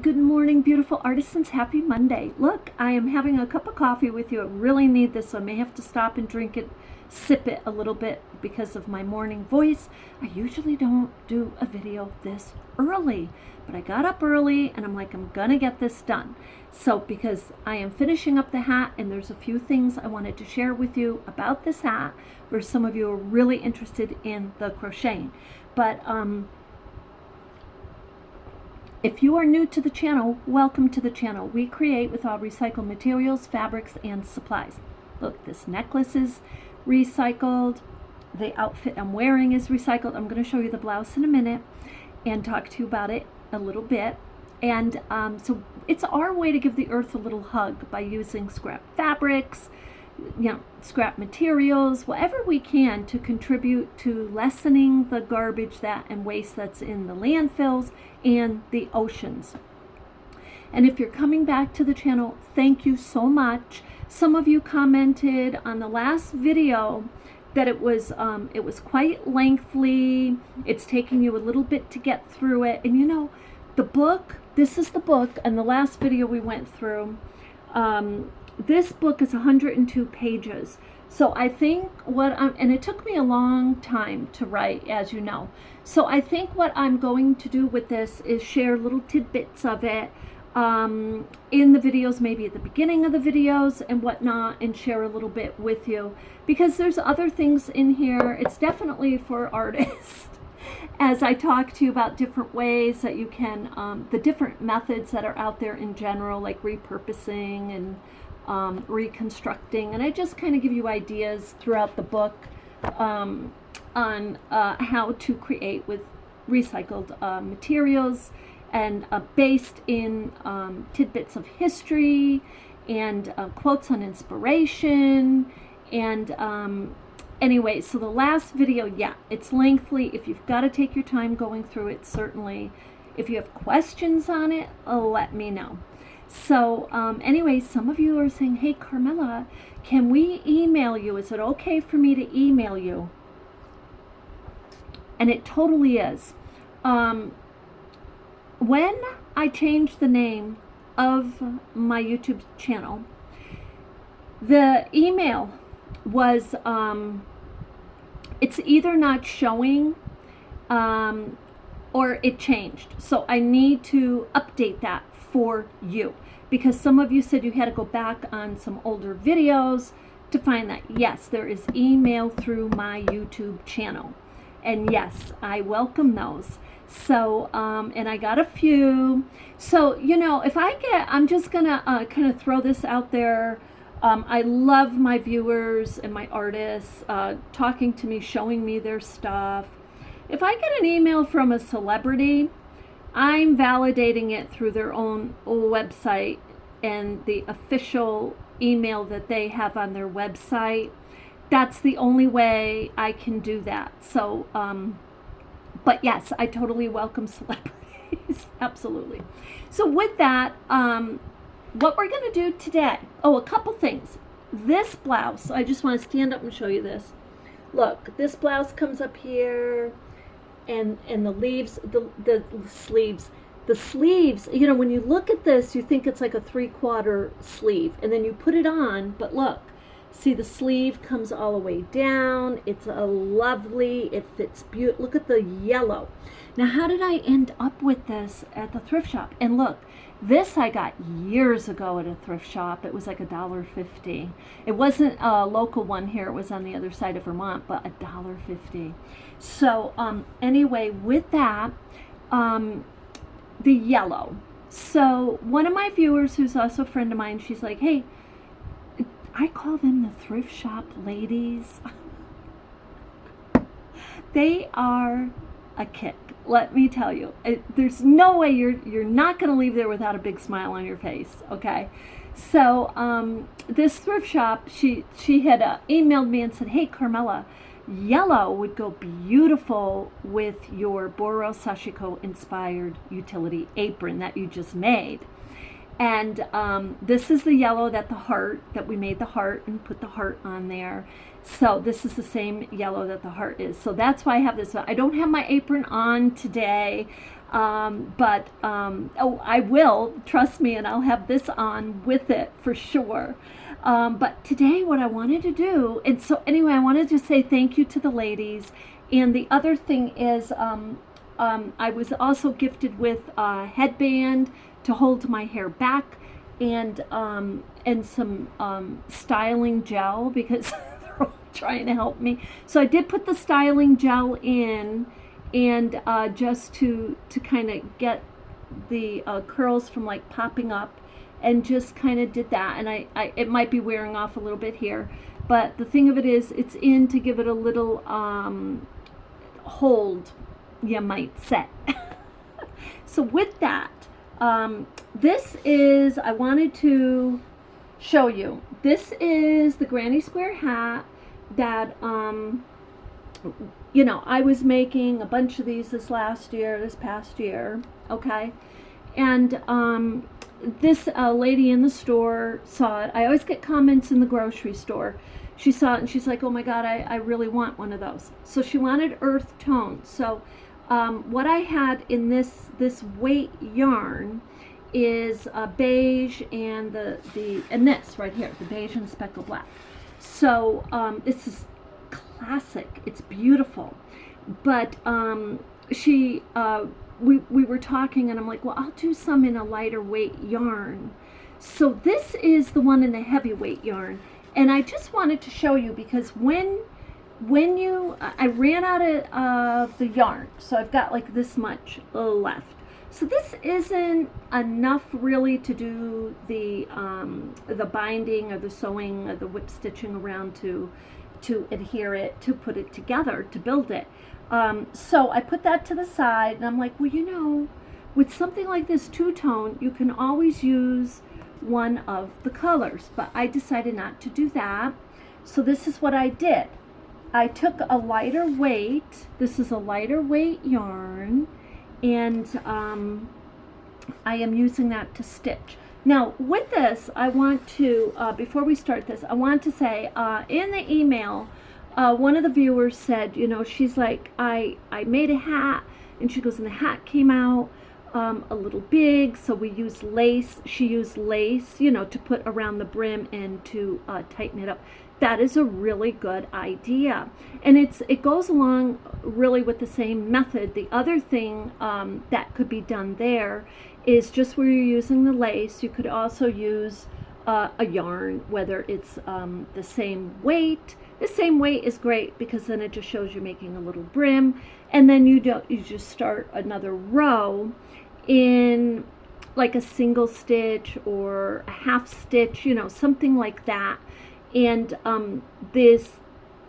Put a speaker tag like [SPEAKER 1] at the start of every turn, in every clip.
[SPEAKER 1] Good morning, beautiful artisans. Happy Monday. Look, I am having a cup of coffee with you. I really need this, so I may have to stop and drink it, sip it a little bit because of my morning voice. I usually don't do a video this early, but I got up early and I'm like, I'm gonna get this done. So because I am finishing up the hat and there's a few things I wanted to share with you about this hat where some of you are really interested in the crocheting. But if you are new to the channel, welcome to the channel. We create with all recycled materials, fabrics, and supplies. Look, this necklace is recycled. The outfit I'm wearing is recycled. I'm going to show you the blouse in a minute and talk to you about it a little bit. And so it's our way to give the earth a little hug by using scrap fabrics, scrap materials, whatever we can to contribute to lessening the garbage and waste that's in the landfills and the oceans. And if you're coming back to the channel, thank you so much. Some of you commented on the last video that it was quite lengthy. It's taking you a little bit to get through it. And the book, this is the book, and the last video we went through, this book is 102 pages. So I think and it took me a long time to write, as you know. So I think what I'm going to do with this is share little tidbits of it in the videos, maybe at the beginning of the videos and whatnot, and share a little bit with you. Because there's other things in here. It's definitely for artists. As I talk to you about different ways that you can, the different methods that are out there in general, like repurposing and reconstructing, and I just kind of give you ideas throughout the book on how to create with recycled materials and based in tidbits of history and quotes on inspiration. And anyway, so the last video, yeah, it's lengthy. If you've got to take your time going through it, certainly. If you have questions on it, let me know. So anyway, some of you are saying, hey, Carmella, can we email you? Is it okay for me to email you? And it totally is. When I changed the name of my YouTube channel, the email was, it's either not showing or it changed. So I need to update that for you, because some of you said you had to go back on some older videos to find that. Yes, there is email through my YouTube channel, and yes, I welcome those. So and I got a few. So if I'm just gonna kind of throw this out there. I love my viewers and my artists talking to me, showing me their stuff. If I get an email from a celebrity, I'm validating it through their own website and the official email that they have on their website. That's the only way I can do that. So, but yes, I totally welcome celebrities. Absolutely. So with that, what we're going to do today, a couple things. This blouse, I just want to stand up and show you this. Look, this blouse comes up here. And the sleeves, when you look at this, you think it's like a 3/4 sleeve, and then you put it on, but look, see, the sleeve comes all the way down. It's it fits beautiful. Look at the yellow. Now, how did I end up with this at the thrift shop? And look, this I got years ago at a thrift shop. It was like $1.50. It wasn't a local one here. It was on the other side of Vermont, but $1.50. So anyway, with that, the yellow. So one of my viewers, who's also a friend of mine, she's like, hey, I call them the thrift shop ladies. They are a kick. Let me tell you, there's no way you're not going to leave there without a big smile on your face, okay? So this thrift shop, she had emailed me and said, hey, Carmella, yellow would go beautiful with your Boro Sashiko inspired utility apron that you just made. And this is the yellow that we made the heart and put the heart on there. So this is the same yellow that the heart is. So that's why I have this. I don't have my apron on today. Oh, I will, trust me, and I'll have this on with it for sure. But today what I wanted to do, and so anyway, I wanted to say thank you to the ladies. And the other thing is, I was also gifted with a headband to hold my hair back, and some styling gel because they're all trying to help me. So I did put the styling gel in, and just to kind of get the curls from like popping up, and just kind of did that. And I it might be wearing off a little bit here, but the thing of it is, it's in to give it a little hold, you might say. So with that, this is, I wanted to show you, this is the granny square hat that you know, I was making a bunch of these this past year, okay? And this lady in the store saw it. I always get comments in the grocery store. She saw it and she's like, oh my God, I really want one of those. So she wanted earth tones. So what I had in this weight yarn is beige and and this right here, the beige and speckled black. So this is classic. It's beautiful. But we were talking, and I'm like, well, I'll do some in a lighter weight yarn. So this is the one in the heavyweight yarn, and I just wanted to show you because when I ran out of the yarn, so I've got like this much left. So this isn't enough really to do the binding or the sewing or the whip stitching around to adhere it, to put it together, to build it. So I put that to the side, and I'm like, well, you know, with something like this two-tone, you can always use one of the colors, but I decided not to do that. So this is what I did. I took a lighter weight, this is a lighter weight yarn, and I am using that to stitch. Now with this, I want to, before we start this, I want to say, in the email, one of the viewers said, you know, she's like, I made a hat, and she goes, and the hat came out a little big, so we used lace. She used lace, you know, to put around the brim and to tighten it up. That is a really good idea, and it goes along really with the same method. The other thing that could be done there is just where you're using the lace, you could also use a yarn, whether it's the same weight. The same weight is great because then it just shows you're making a little brim, and then you just start another row in like a single stitch or a half stitch, you know, something like that. And the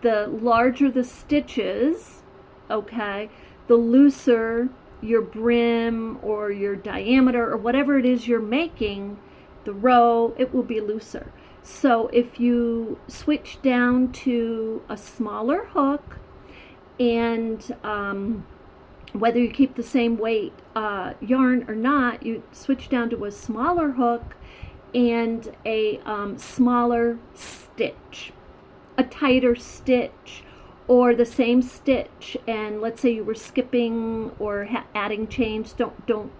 [SPEAKER 1] larger the stitches, okay, the looser your brim or your diameter or whatever it is you're making, the row, it will be looser. So if you switch down to a smaller hook, and whether you keep the same weight yarn or not, you switch down to a smaller hook and a smaller stitch, a tighter stitch, or the same stitch, and let's say you were skipping or adding chains, don't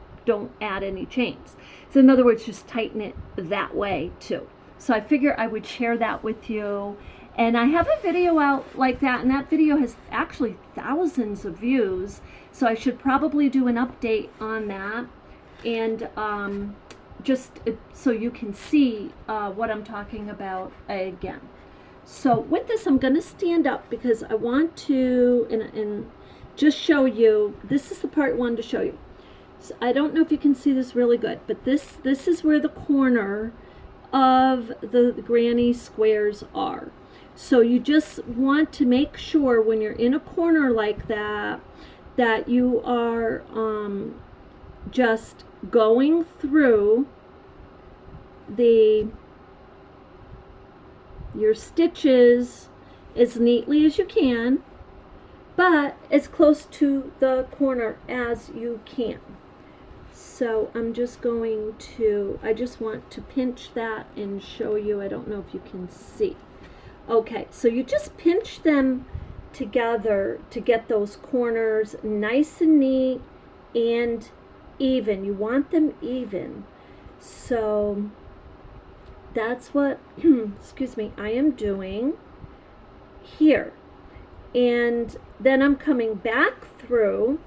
[SPEAKER 1] add any chains. So in other words, just tighten it that way too. So I figure I would share that with you, and I have a video out like that, and that video has actually thousands of views, so I should probably do an update on that, and just so you can see what I'm talking about again. So with this, I'm going to stand up because I want to and just show you. This is the part I wanted to show you. So I don't know if you can see this really good, but this is where the corner of the granny squares are. So you just want to make sure when you're in a corner like that, that you are just going through your stitches as neatly as you can, but as close to the corner as you can. So I'm just going to, I just want to pinch that and show you. I don't know if you can see. Okay, so you just pinch them together to get those corners nice and neat and even. You want them even. So that's what, excuse me, I am doing here. And then I'm coming back through,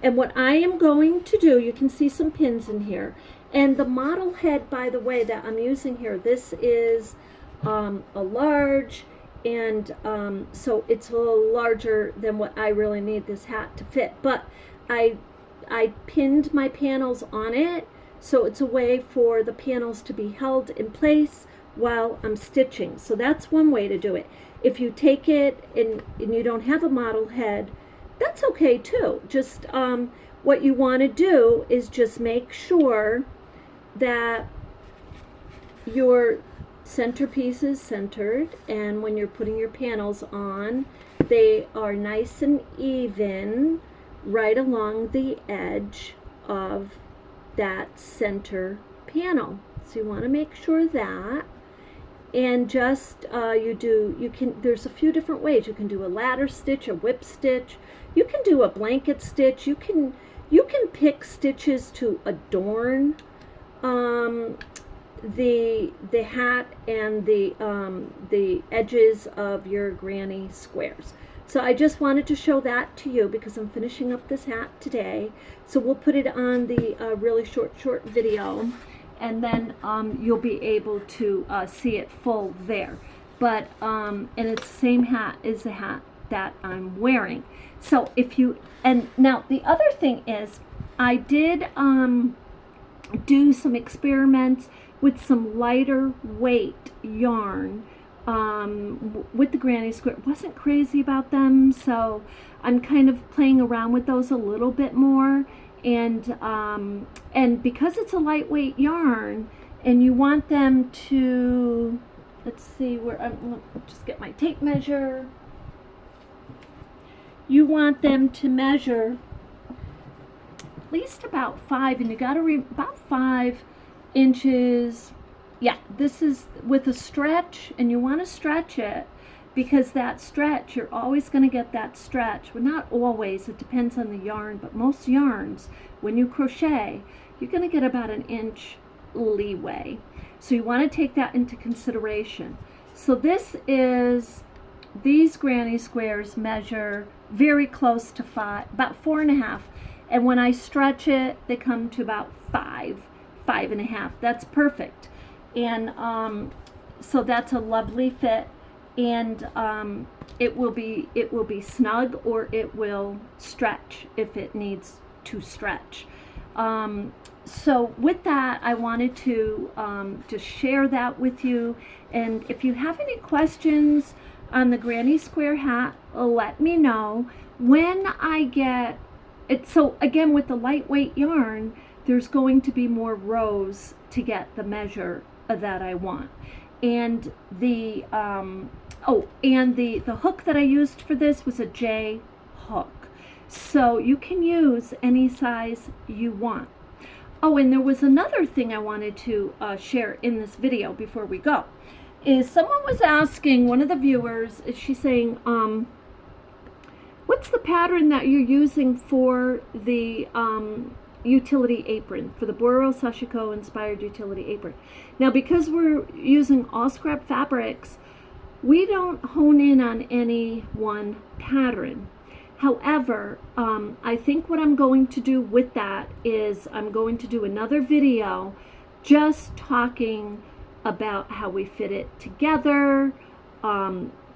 [SPEAKER 1] and what I am going to do, you can see some pins in here. And the model head, by the way, that I'm using here, this is a large, and so it's a little larger than what I really need this hat to fit. But I pinned my panels on it, so it's a way for the panels to be held in place while I'm stitching. So that's one way to do it. If you take it and you don't have a model head, that's okay too. Just what you want to do is just make sure that your centerpiece is centered, and when you're putting your panels on, they are nice and even right along the edge of that center panel. So you want to make sure that, and just there's a few different ways. You can do a ladder stitch, a whip stitch, you can do a blanket stitch, you can pick stitches to adorn the hat and the edges of your granny squares. So I just wanted to show that to you because I'm finishing up this hat today. So we'll put it on the really short video, and then you'll be able to see it full there. But and it's the same hat as the hat that I'm wearing. So if you, and now the other thing is, I did do some experiments with some lighter weight yarn with the granny square. Wasn't crazy about them, so I'm kind of playing around with those a little bit more. And because it's a lightweight yarn, and you want them to, let's see where I'm, just get my tape measure. You want them to measure at least about 5, and you got to about 5 inches. Yeah, this is with a stretch, and you want to stretch it, because that stretch, you're always going to get that stretch. Well, not always, it depends on the yarn, but most yarns, when you crochet, you're going to get about an inch leeway. So you want to take that into consideration. So these granny squares measure very close to 5, about 4.5. And when I stretch it, they come to about 5.5. That's perfect. And so that's a lovely fit, and it will be snug, or it will stretch if it needs to stretch. So with that, I wanted to just share that with you. And if you have any questions on the granny square hat, let me know. When I get it, so again, with the lightweight yarn, there's going to be more rows to get the measure that I want. And the the hook that I used for this was a J hook. So you can use any size you want. Oh, and there was another thing I wanted to share in this video before we go. Is someone was asking, one of the viewers, is she saying, what's the pattern that you're using for the utility apron, for the Boro Sashiko inspired utility apron? Now, because we're using all scrap fabrics, we don't hone in on any one pattern. However, I think what I'm going to do with that is I'm going to do another video just talking about how we fit it together,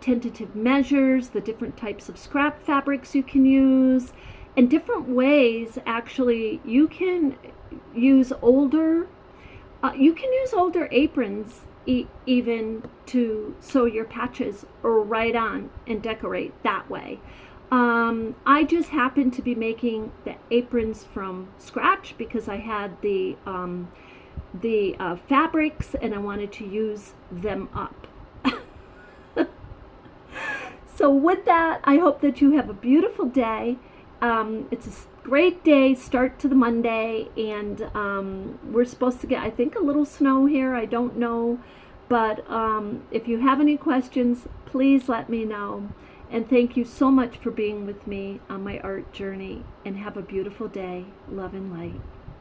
[SPEAKER 1] tentative measures, the different types of scrap fabrics you can use, and different ways. Actually, you can use older aprons even to sew your patches or right on and decorate that way. I just happened to be making the aprons from scratch because I had the fabrics and I wanted to use them up. So with that, I hope that you have a beautiful day. It's a great day, start to the Monday, and we're supposed to get, I think, a little snow here. I don't know, but if you have any questions, please let me know. And thank you so much for being with me on my art journey, and have a beautiful day. Love and light.